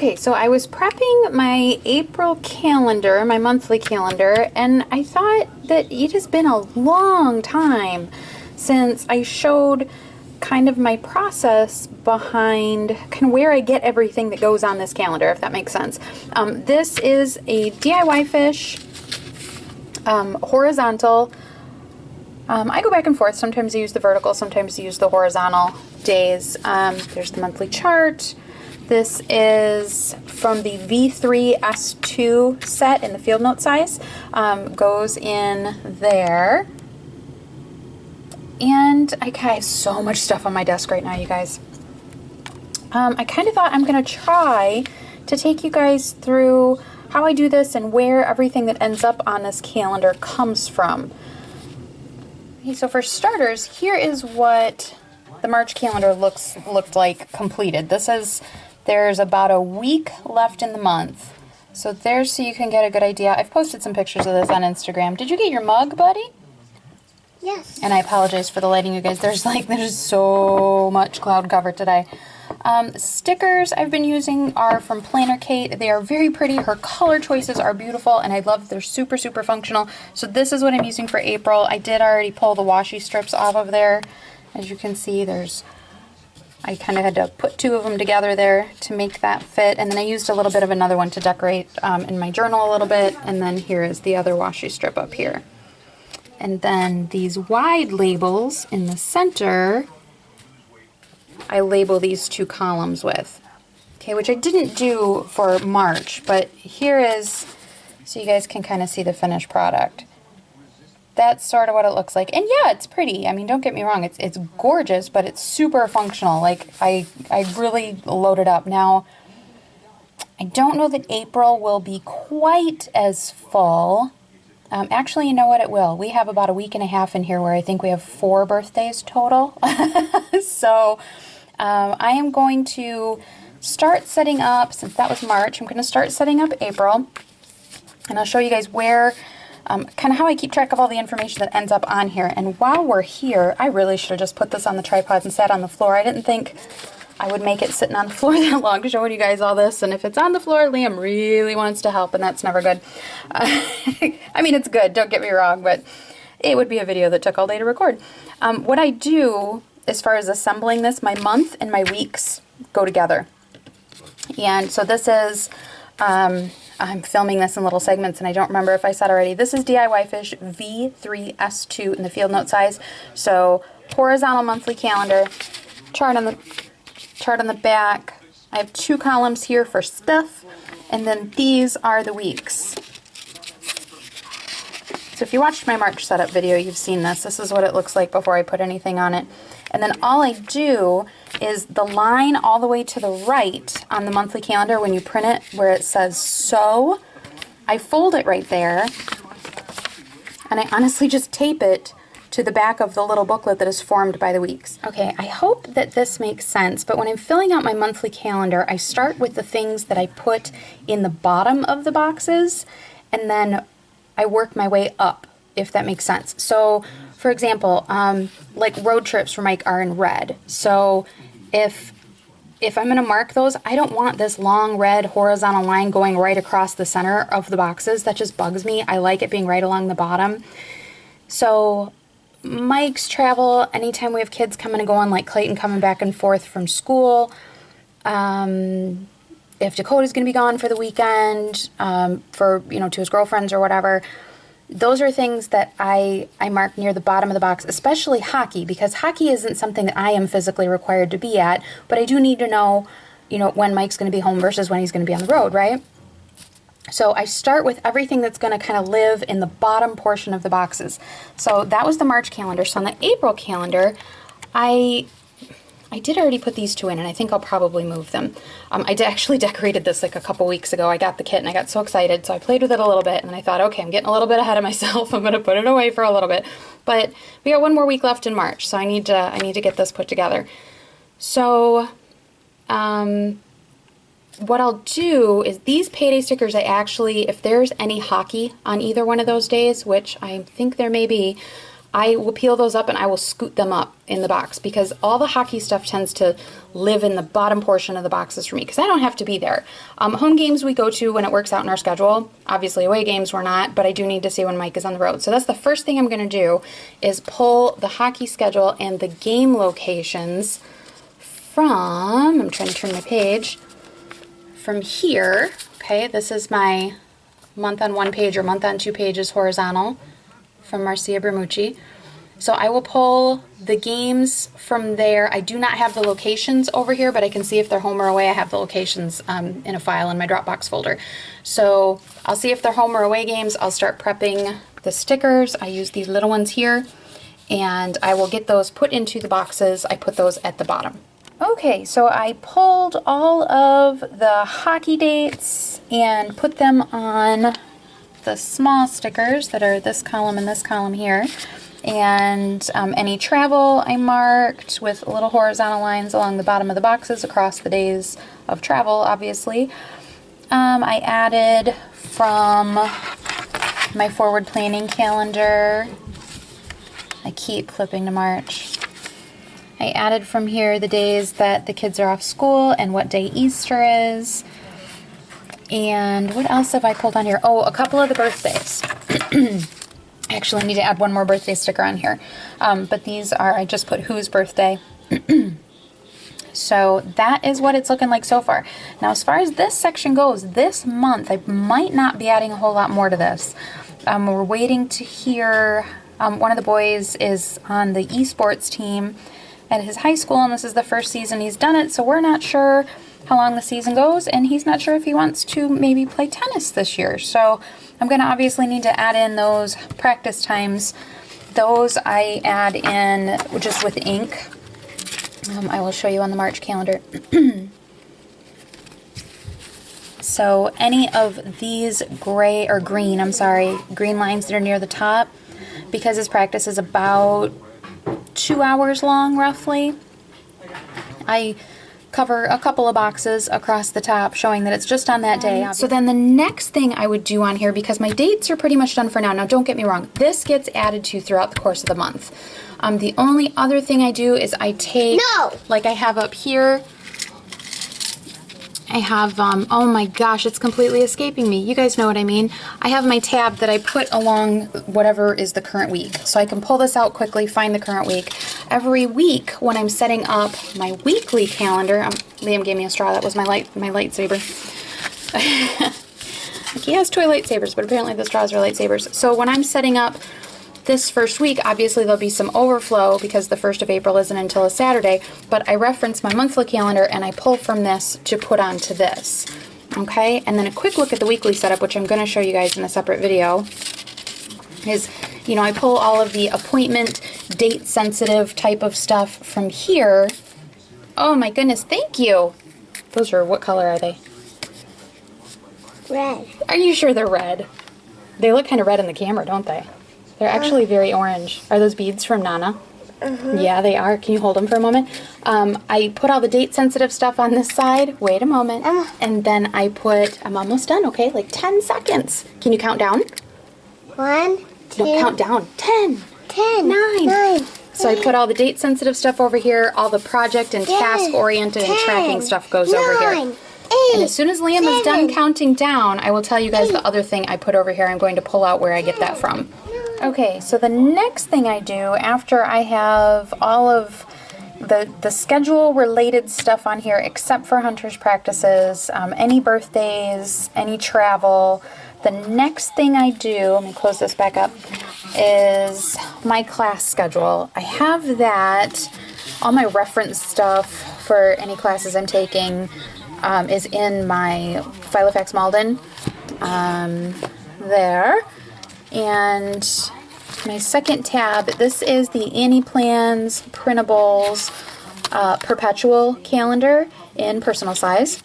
Okay, so I was prepping my April calendar, my monthly calendar, and I thought that it has been a long time since I showed kind of my process behind kind of where I get everything that goes on this calendar, if that makes sense. This is a DIY fish, horizontal. I go back and forth. Sometimes I use the vertical, sometimes I use the horizontal days. There's the monthly chart. This is from the V3S2 set in the field note size. Goes in there. And I have so much stuff on my desk right now, you guys. I kind of thought I'm going to try to take you guys through how I do this and where everything that ends up on this calendar comes from. Okay, so for starters, here is what the March calendar looked like completed. There's about a week left in the month. So there's so you can get a good idea. I've posted some pictures of this on Instagram. Did you get your mug, buddy? Yes. And I apologize for the lighting, you guys. There's so much cloud cover today. Stickers I've been using are from Planner Kate. They are very pretty. Her color choices are beautiful, and I love that they're super, super functional. So this is what I'm using for April. I did already pull the washi strips off of there. As you can see, I kind of had to put two of them together there to make that fit, and then I used a little bit of another one to decorate in my journal a little bit, and then here is the other washi strip up here. And then these wide labels in the center, I label these two columns with. Okay, which I didn't do for March, but here is, so you guys can kind of see the finished product. That's sort of what it looks like. And yeah, it's pretty. I mean, don't get me wrong, it's gorgeous, but it's super functional. Like, I really loaded up. Now, I don't know that April will be quite as full. Actually, you know what? It will. We have about a week and a half in here where I think we have 4 birthdays total. So, I am going to start setting up, since that was March, I'm going to start setting up April. And I'll show you guys where, kind of how I keep track of all the information that ends up on here. And while we're here, I really should have just put this on the tripod and sat on the floor. I didn't think I would make it sitting on the floor that long showing you guys all this. And if it's on the floor, Liam really wants to help, and that's never good. I mean, it's good, don't get me wrong, but it would be a video that took all day to record. What I do as far as assembling this, my month and my weeks go together. And so this is, I'm filming this in little segments, and I don't remember if I said already. This is DIY Fish V3S2 in the field note size. So horizontal monthly calendar, chart on the back. I have 2 columns here for spiff, and then these are the weeks. So if you watched my March setup video, you've seen this. This is what it looks like before I put anything on it. And then all I do is the line all the way to the right on the monthly calendar when you print it where it says sew, I fold it right there, and I honestly just tape it to the back of the little booklet that is formed by the weeks. Okay, I hope that this makes sense, but when I'm filling out my monthly calendar, I start with the things that I put in the bottom of the boxes, and then I work my way up, if that makes sense. So, for example, like road trips for Mike are in red. So if I'm going to mark those, I don't want this long red horizontal line going right across the center of the boxes. That just bugs me. I like it being right along the bottom. So Mike's travel, anytime we have kids coming and going, like Clayton coming back and forth from school, if Dakota's going to be gone for the weekend, for, to his girlfriends or whatever, those are things that I mark near the bottom of the box, especially hockey, because hockey isn't something that I am physically required to be at, but I do need to know, when Mike's going to be home versus when he's going to be on the road, right? So I start with everything that's going to kind of live in the bottom portion of the boxes. So that was the March calendar. So on the April calendar, I did already put these 2 in, and I think I'll probably move them. I actually decorated this like a couple weeks ago. I got the kit, and I got so excited, so I played with it a little bit, and then I thought, okay, I'm getting a little bit ahead of myself. I'm going to put it away for a little bit. But we got 1 more week left in March, so I need to get this put together. So what I'll do is these payday stickers, I actually, if there's any hockey on either one of those days, which I think there may be, I will peel those up and I will scoot them up in the box because all the hockey stuff tends to live in the bottom portion of the boxes for me because I don't have to be there. Home games we go to when it works out in our schedule. Obviously away games we're not, but I do need to see when Mike is on the road. So that's the first thing I'm going to do is pull the hockey schedule and the game locations from, I'm trying to turn my page, from here. Okay, this is my month on one page or month on two pages horizontal from Marcia Bermucci. So I will pull the games from there. I do not have the locations over here, but I can see if they're home or away. I have the locations in a file in my Dropbox folder. So I'll see if they're home or away games. I'll start prepping the stickers. I use these little ones here, and I will get those put into the boxes. I put those at the bottom. Okay, so I pulled all of the hockey dates and put them on the small stickers that are this column and this column here. And any travel I marked with little horizontal lines along the bottom of the boxes across the days of travel, obviously. I added from my forward planning calendar. I keep flipping to March. I added from here the days that the kids are off school and what day Easter is. And what else have I pulled on here? Oh, a couple of the birthdays. Actually, I need to add one more birthday sticker on here. But these are, I just put whose birthday. So that is what it's looking like so far. Now, as far as this section goes, this month, I might not be adding a whole lot more to this. We're waiting to hear, one of the boys is on the esports team at his high school, and this is the first season he's done it, so we're not sure how long the season goes, and he's not sure if he wants to maybe play tennis this year. So I'm going to obviously need to add in those practice times. Those I add in just with ink. I will show you on the March calendar. So any of these green lines that are near the top, because his practice is about 2 hours long roughly, I cover a couple of boxes across the top showing that it's just on that day. So then the next thing I would do on here, because my dates are pretty much done for now, don't get me wrong, this gets added to throughout the course of the month. The only other thing I do is I take, like I have up here, I have, oh my gosh, it's completely escaping me. You guys know what I mean. I have my tab that I put along whatever is the current week. So I can pull this out quickly, find the current week. Every week when I'm setting up my weekly calendar, Liam gave me a straw, that was my lightsaber. Like he has toy lightsabers, but apparently the straws are lightsabers. So when I'm setting up this first week, obviously there'll be some overflow because the 1st of April isn't until a Saturday, but I reference my monthly calendar and I pull from this to put onto this. Okay, and then a quick look at the weekly setup, which I'm going to show you guys in a separate video, is, you know, I pull all of the appointment, date sensitive type of stuff from here. Oh my goodness, thank you. Those are, what color are they? Red. Are you sure they're red? They look kind of red in the camera, don't they? They're actually very orange. Are those beads from Nana? Yeah, they are. Can you hold them for a moment? I put all the date-sensitive stuff on this side. Wait a moment. And then I put, I'm almost done, okay? Like 10 seconds. Can you count down? 1, 2. No, count down. 10. 10. 9. So I put all the date-sensitive stuff over here. All the project and task-oriented and tracking stuff goes over here. 8, And as soon as Liam is done counting down, I will tell you guys the other thing I put over here. I'm going to pull out where I get that from. Okay, so the next thing I do after I have all of the schedule related stuff on here, except for Hunter's practices, any birthdays, any travel, the next thing I do, let me close this back up, is my class schedule. I have that, all my reference stuff for any classes I'm taking is in my Filofax Malden there. And my second tab, this is the Annie Plans Printables Perpetual Calendar in personal size.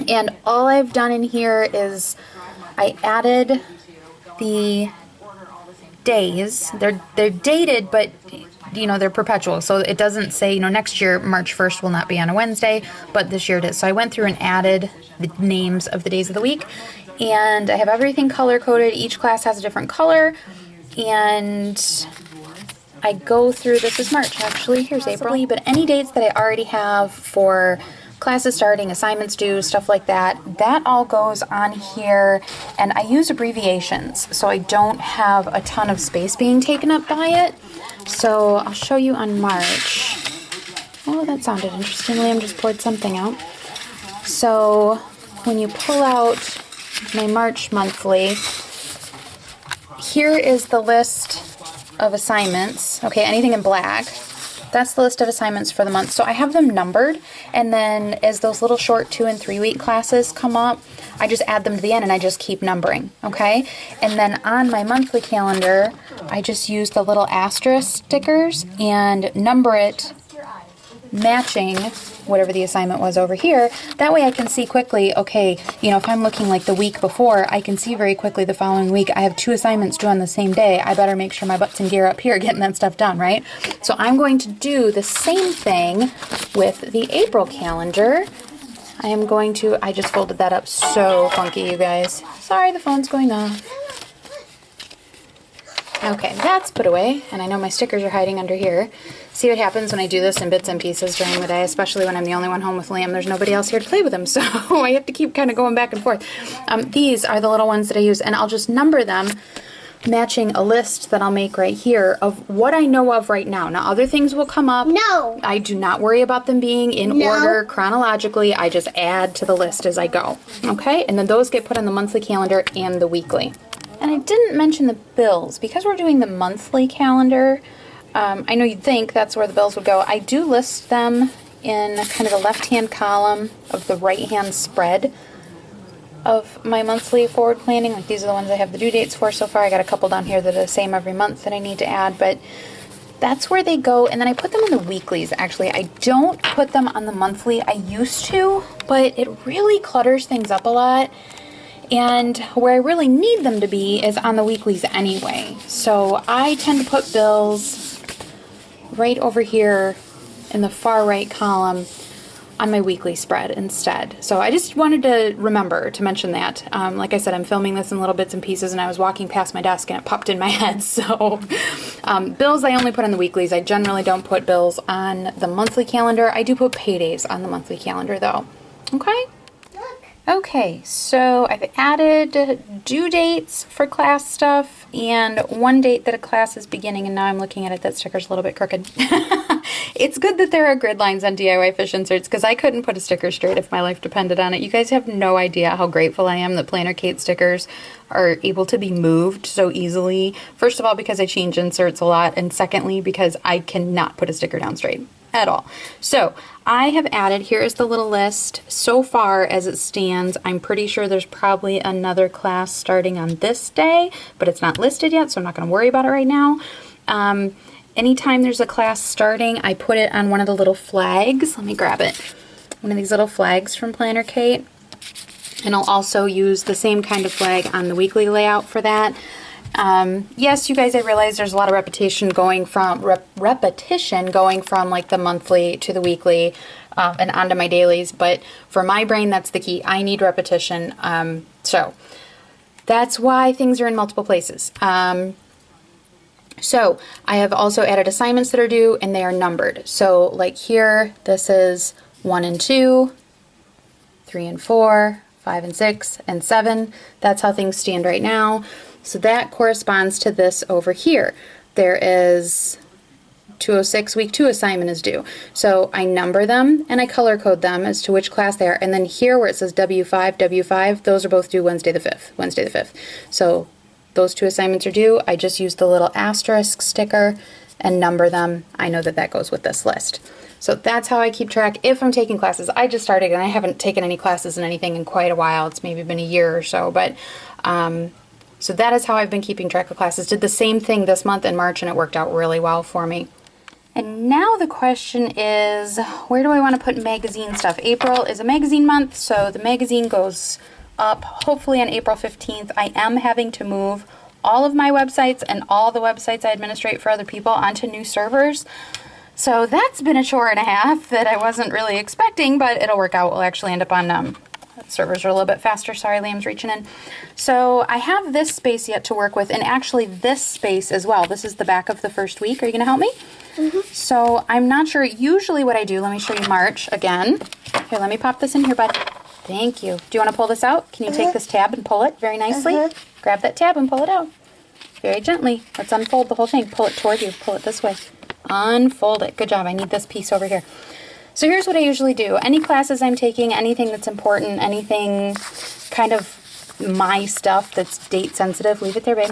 And all I've done in here is I added the days. They're dated, but you know, they're perpetual. So it doesn't say, you know, next year March 1st will not be on a Wednesday, but this year it is. So I went through and added the names of the days of the week. And I have everything color-coded. Each class has a different color. and I go through, this is March actually, here's April, but any dates that I already have for classes starting, assignments due, stuff like that, that all goes on here, and I use abbreviations, so I don't have a ton of space being taken up by it. So I'll show you on March. Oh, that sounded interesting. Liam just poured something out. So when you pull out my March monthly, here is the list of assignments. Okay, anything in black. That's the list of assignments for the month. So I have them numbered, and then as those little short 2 and 3 week classes come up, I just add them to the end and I just keep numbering, okay? And then on my monthly calendar, I just use the little asterisk stickers and number it matching whatever the assignment was over here. That way I can see quickly, okay, you know, if I'm looking like the week before, I can see very quickly the following week, I have 2 assignments due on the same day. I better make sure my butt's in gear up here getting that stuff done, right? So I'm going to do the same thing with the April calendar. I just folded that up so funky, you guys. Sorry, the phone's going off. Okay, that's put away, and I know my stickers are hiding under here. See what happens when I do this in bits and pieces during the day, especially when I'm the only one home with Liam. There's nobody else here to play with him, so I have to keep kind of going back and forth. These are the little ones that I use, and I'll just number them matching a list that I'll make right here of what I know of right now. Now, other things will come up. No. I do not worry about them being in order chronologically. I just add to the list as I go, okay? And then those get put on the monthly calendar and the weekly. And I didn't mention the bills. Because we're doing the monthly calendar, I know you'd think that's where the bills would go. I do list them in kind of the left-hand column of the right-hand spread of my monthly forward planning. Like, these are the ones I have the due dates for so far. I got a couple down here that are the same every month that I need to add, but that's where they go. And then I put them in the weeklies, actually. I don't put them on the monthly. I used to, but it really clutters things up a lot. And where I really need them to be is on the weeklies anyway. So I tend to put bills right over here in the far right column on my weekly spread instead. So I just wanted to remember to mention that. Like I said, I'm filming this in little bits and pieces, and I was walking past my desk and it popped in my head. So bills I only put on the weeklies. I generally don't put bills on the monthly calendar. I do put paydays on the monthly calendar though. Okay? Okay, so I've added due dates for class stuff and one date that a class is beginning, and now I'm looking at it, that sticker's a little bit crooked. It's good that there are grid lines on DIY Fish Inserts, because I couldn't put a sticker straight if my life depended on it. You guys have no idea how grateful I am that Planner Kate stickers are able to be moved so easily. First of all, because I change inserts a lot, and secondly, because I cannot put a sticker down straight at all. So I have added, here is the little list. So far as it stands, I'm pretty sure there's probably another class starting on this day, but it's not listed yet, so I'm not going to worry about it right now. Anytime there's a class starting, I put it on one of the little flags. Let me grab it. One of these little flags from Planner Kate. And I'll also use the same kind of flag on the weekly layout for that. Yes, you guys, I realize there's a lot of repetition going from like the monthly to the weekly and onto my dailies, but for my brain, that's the key. I need repetition. So that's why things are in multiple places. So I have also added assignments that are due, and they are numbered. So like here, this is 1 and 2, 3 and 4, 5 and 6, and 7. That's how things stand right now. So that corresponds to this over here. There is 206, week 2 assignment is due. So I number them and I color code them as to which class they are. And then here where it says W5, those are both due Wednesday the 5th. So those 2 assignments are due. I just use the little asterisk sticker and number them. I know that that goes with this list. So that's how I keep track if I'm taking classes. I just started and I haven't taken any classes in anything in quite a while. It's maybe been a year or so, but so that is how I've been keeping track of classes. Did the same thing this month in March, and it worked out really well for me. And now the question is, where do I want to put magazine stuff? April is a magazine month, so the magazine goes up hopefully on April 15th. I am having to move all of my websites and all the websites I administrate for other people onto new servers. So that's been a chore and a half that I wasn't really expecting, but it'll work out. We'll actually end up on Servers are a little bit faster. Sorry, Liam's reaching in. So I have this space yet to work with, and actually this space as well. This is the back of the first week. Are you going to help me? So I'm not sure. Usually what I do, let me show you March again. Here, let me pop this in here, bud. Thank you. Do you want to pull this out? Can you take this tab and pull it very nicely? Grab that tab and pull it out. Very gently. Let's unfold the whole thing. Pull it toward you. Pull it this way. Unfold it. Good job. I need this piece over here. So here's what I usually do. Any classes I'm taking, anything that's important, anything kind of my stuff that's date sensitive, leave it there, babe,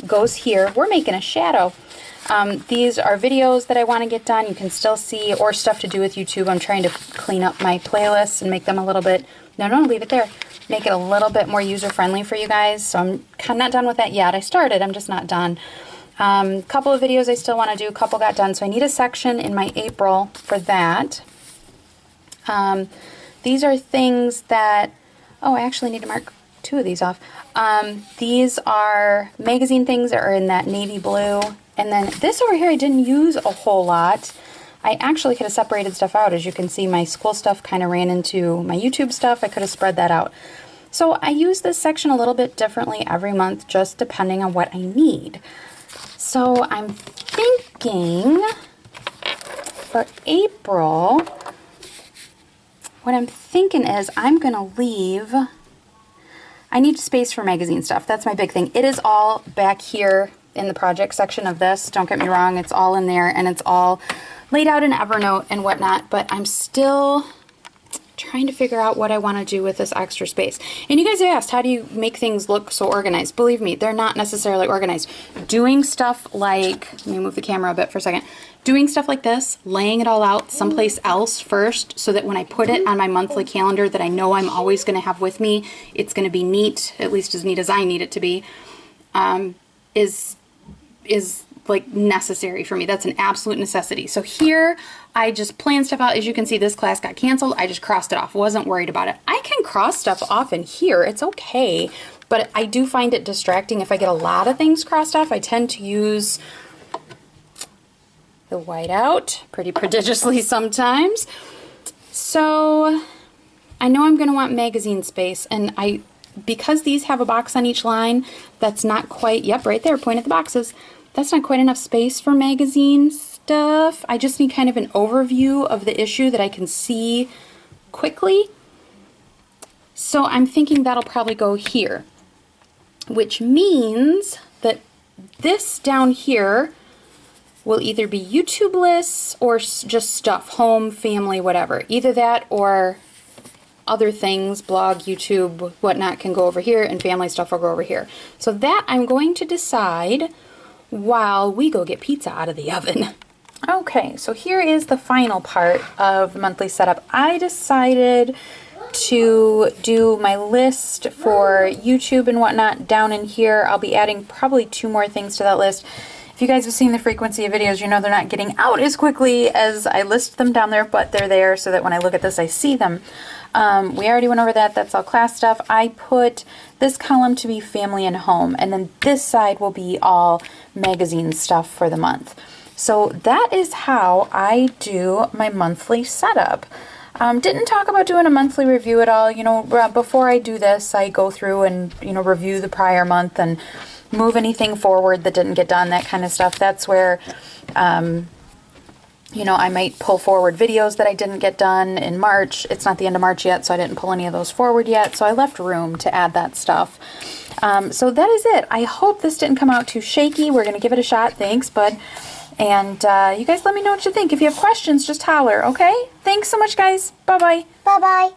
goes here. We're making a shadow. These are videos that I want to get done. You can still see, or stuff to do with YouTube. I'm trying to clean up my playlists and make them a little bit, no, leave it there. Make it a little bit more user-friendly for you guys. So I'm kind of not done with that yet. I started, I'm just not done. Couple of videos I still want to do, a couple got done. So I need a section in my April for that. These are things that, oh, I actually need to mark 2 of these off. These are magazine things that are in that navy blue. And then this over here I didn't use a whole lot. I actually could have separated stuff out. As you can see, my school stuff kind of ran into my YouTube stuff. I could have spread that out. So I use this section a little bit differently every month, just depending on what I need. So I'm thinking for April, what I'm thinking is I'm going to leave, I need space for magazine stuff. That's my big thing. It is all back here in the project section of this. Don't get me wrong, it's all in there and it's all laid out in Evernote and whatnot, but I'm still trying to figure out what I want to do with this extra space. And you guys have asked, how do you make things look so organized? Believe me, they're not necessarily organized. Doing stuff like, let me move the camera a bit for a second. Doing stuff like this, laying it all out someplace else first so that when I put it on my monthly calendar that I know I'm always going to have with me, it's going to be neat, at least as neat as I need it to be, is like necessary for me. That's an absolute necessity. So here I just plan stuff out. As you can see, this class got canceled. I just crossed it off. Wasn't worried about it. I can cross stuff off in here. It's okay. But I do find it distracting if I get a lot of things crossed off. I tend to use the whiteout pretty prodigiously sometimes. So I know I'm going to want magazine space, and because these have a box on each line, that's not quite, yep, right there, point at the boxes. That's not quite enough space for magazine stuff. I just need kind of an overview of the issue that I can see quickly. So I'm thinking that'll probably go here, which means that this down here will either be YouTube lists or just stuff, home, family, whatever. Either that or other things, blog, YouTube, whatnot can go over here, and family stuff will go over here. So that I'm going to decide while we go get pizza out of the oven. Okay, so here is the final part of the monthly setup. I decided to do my list for YouTube and whatnot down in here. I'll be adding probably 2 more things to that list. If you guys have seen the frequency of videos, you know they're not getting out as quickly as I list them down there, but they're there so that when I look at this, I see them. We already went over that. That's all class stuff. I put this column to be family and home, and then this side will be all magazine stuff for the month. So that is how I do my monthly setup. Didn't talk about doing a monthly review at all. You know, before I do this, I go through and, you know, review the prior month and move anything forward that didn't get done, that kind of stuff. That's where, you know, I might pull forward videos that I didn't get done in March. It's not the end of March yet, so I didn't pull any of those forward yet. So I left room to add that stuff. So that is it. I hope this didn't come out too shaky. We're going to give it a shot. Thanks, bud. And you guys let me know what you think. If you have questions, just holler, okay? Thanks so much, guys. Bye-bye. Bye-bye.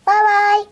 Bye-bye.